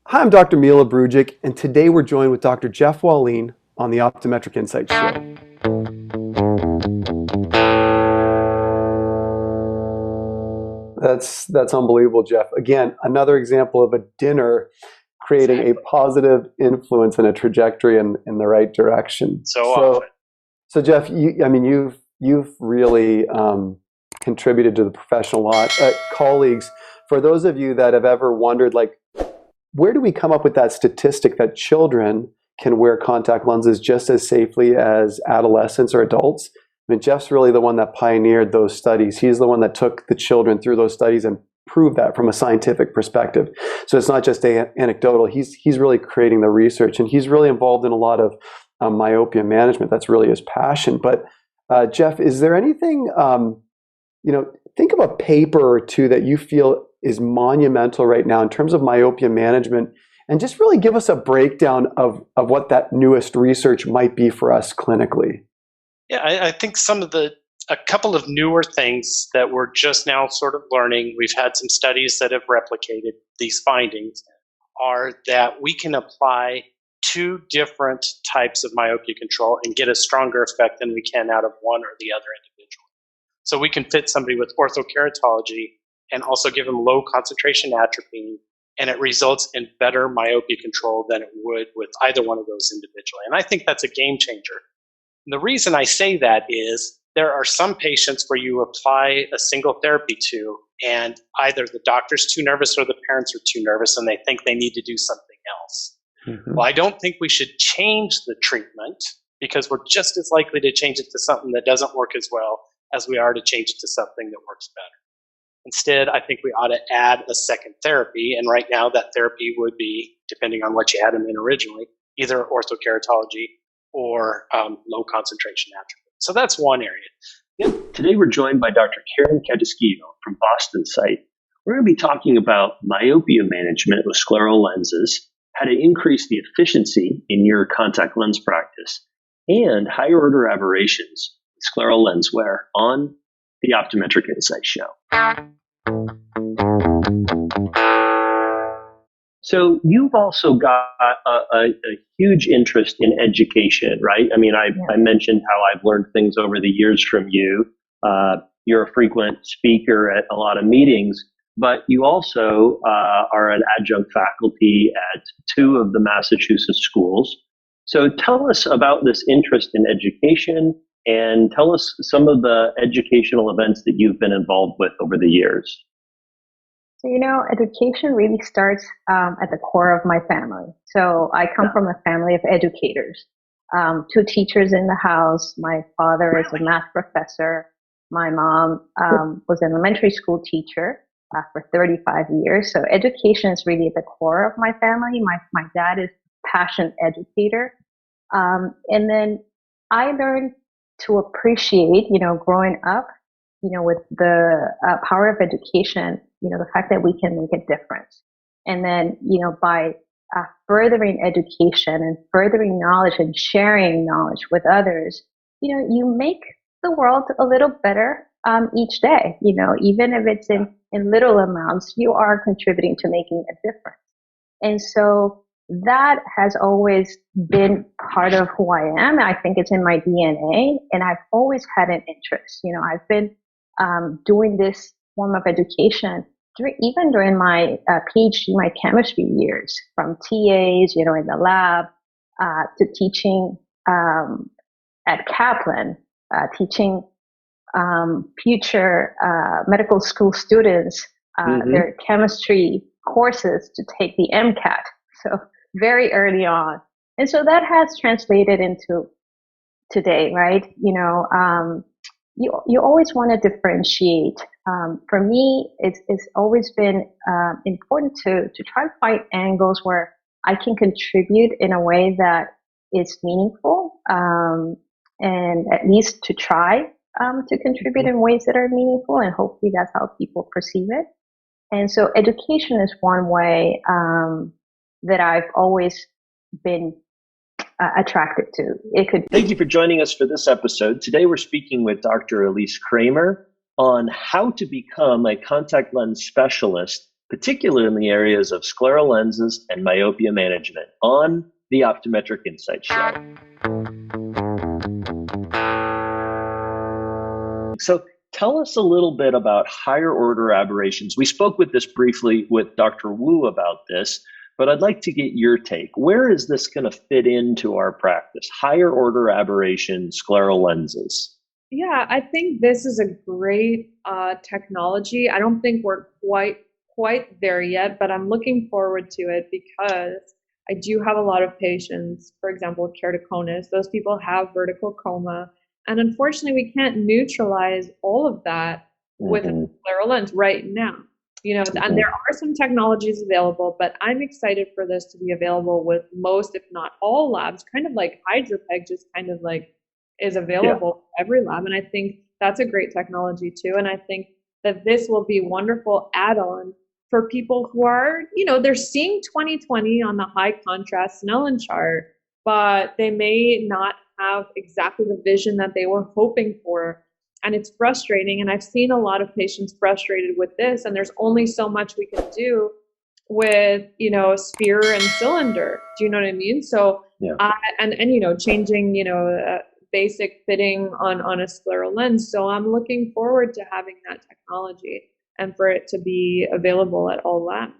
Hi, I'm Dr. Mila Brujic, and today we're joined with Dr. Jeff Walleen on the Optometric Insights show. That's unbelievable, Jeff. Again, another example of a dinner creating a positive influence and a trajectory in the right direction. So Jeff, you've really contributed to the professional lot. Colleagues, for those of you that have ever wondered, where do we come up with that statistic that children can wear contact lenses just as safely as adolescents or adults? I mean, Jeff's really the one that pioneered those studies. He's the one that took the children through those studies and proved that from a scientific perspective. So it's not just anecdotal. He's really creating the research, and he's really involved in a lot of myopia management. That's really his passion. But Jeff, is there anything, think of a paper or two that you feel is monumental right now in terms of myopia management, and just really give us a breakdown of what that newest research might be for us clinically. Yeah, I think a couple of newer things that we're just now sort of learning, we've had some studies that have replicated these findings, are that we can apply two different types of myopia control and get a stronger effect than we can out of one or the other individual. So we can fit somebody with orthokeratology and also give them low concentration atropine, and it results in better myopia control than it would with either one of those individually. And I think that's a game changer. And the reason I say that is there are some patients where you apply a single therapy to, and either the doctor's too nervous or the parents are too nervous and they think they need to do something else. Mm-hmm. Well, I don't think we should change the treatment, because we're just as likely to change it to something that doesn't work as well as we are to change it to something that works better. Instead, I think we ought to add a second therapy, and right now that therapy would be, depending on what you had them in originally, either orthokeratology or low concentration atropine. So that's one area. Yep. Today we're joined by Dr. Karen Cadisquito from Boston site. We're going to be talking about myopia management with scleral lenses, how to increase the efficiency in your contact lens practice, and higher order aberrations with scleral lens wear on the Optometric Insights show. So you've also got a huge interest in education, right? I mean, I mentioned how I've learned things over the years from you. You're a frequent speaker at a lot of meetings, but you also are an adjunct faculty at two of the Massachusetts schools. So tell us about this interest in education, and tell us some of the educational events that you've been involved with over the years. So, education really starts at the core of my family. So I come from a family of educators, two teachers in the house. My father is a math professor. My mom was an elementary school teacher for 35 years. So education is really at the core of my family. My dad is a passionate educator. And then I learned to appreciate, growing up, with the power of education, the fact that we can make a difference. And then, by furthering education and furthering knowledge and sharing knowledge with others, you make the world a little better each day. Even if it's in little amounts, you are contributing to making a difference. And so that has always been part of who I am. I think it's in my DNA, and I've always had an interest. I've been doing this form of education even during my PhD, my chemistry years, from TAs, in the lab, to teaching at Kaplan, teaching future medical school students their chemistry courses to take the MCAT. So very early on. And so that has translated into today, right? You always want to differentiate. For me, it's always been important to try to find angles where I can contribute in a way that is meaningful, and at least to try to contribute in ways that are meaningful, and hopefully that's how people perceive it. And so education is one way that I've always been attracted to. Thank you for joining us for this episode. Today we're speaking with Dr. Elise Kramer on how to become a contact lens specialist particularly in the areas of scleral lenses and myopia management on the Optometric Insights show. So tell us a little bit about higher order aberrations. We spoke with this briefly with Dr. Wu about this, but I'd like to get your take. Where is this going to fit into our practice? Higher order aberration scleral lenses. Yeah, I think this is a great technology. I don't think we're quite there yet, but I'm looking forward to it because I do have a lot of patients, for example, with keratoconus. Those people have vertical coma, and unfortunately, we can't neutralize all of that with a scleral lens right now. And there are some technologies available, but I'm excited for this to be available with most, if not all labs, kind of like HydraPeg, just kind of like is available for every lab. And I think that's a great technology too. And I think that this will be a wonderful add-on for people who are, they're seeing 20/20 on the high contrast Snellen chart, but they may not have exactly the vision that they were hoping for. And it's frustrating. And I've seen a lot of patients frustrated with this, and there's only so much we can do with, sphere and cylinder. Do you know what I mean? So, changing, basic fitting on a scleral lens. So I'm looking forward to having that technology and for it to be available at all labs.